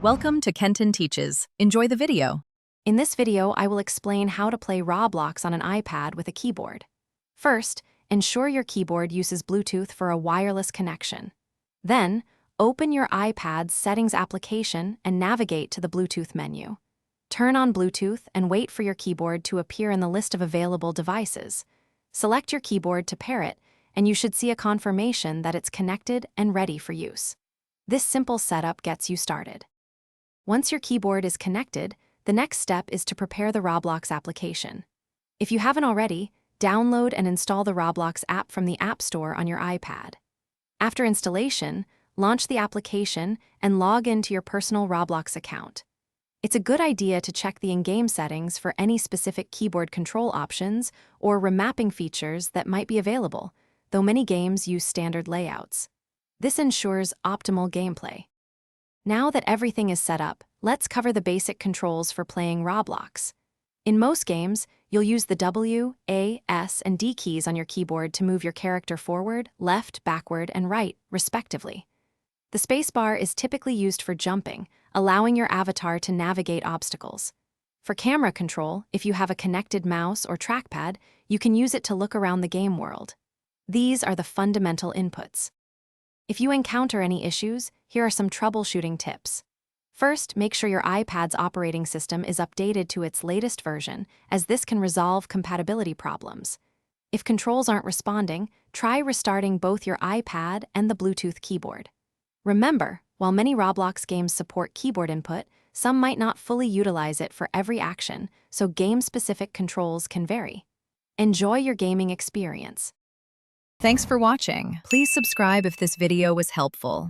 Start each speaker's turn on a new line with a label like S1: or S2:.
S1: Welcome to Kenton Teaches. Enjoy the video.
S2: In this video, I will explain how to play Roblox on an iPad with a keyboard. First, ensure your keyboard uses Bluetooth for a wireless connection. Then, open your iPad's Settings application and navigate to the Bluetooth menu. Turn on Bluetooth and wait for your keyboard to appear in the list of available devices. Select your keyboard to pair it, and you should see a confirmation that it's connected and ready for use. This simple setup gets you started. Once your keyboard is connected, the next step is to prepare the Roblox application. If you haven't already, download and install the Roblox app from the App Store on your iPad. After installation, launch the application and log into your personal Roblox account. It's a good idea to check the in-game settings for any specific keyboard control options or remapping features that might be available, though many games use standard layouts. This ensures optimal gameplay. Now that everything is set up, let's cover the basic controls for playing Roblox. In most games, you'll use the W, A, S, and D keys on your keyboard to move your character forward, left, backward, and right, respectively. The spacebar is typically used for jumping, allowing your avatar to navigate obstacles. For camera control, if you have a connected mouse or trackpad, you can use it to look around the game world. These are the fundamental inputs. If you encounter any issues, here are some troubleshooting tips. First, make sure your iPad's operating system is updated to its latest version, as this can resolve compatibility problems. If controls aren't responding, try restarting both your iPad and the Bluetooth keyboard. Remember, while many Roblox games support keyboard input, some might not fully utilize it for every action, so game-specific controls can vary. Enjoy your gaming experience.
S1: Thanks for watching. Please subscribe if this video was helpful.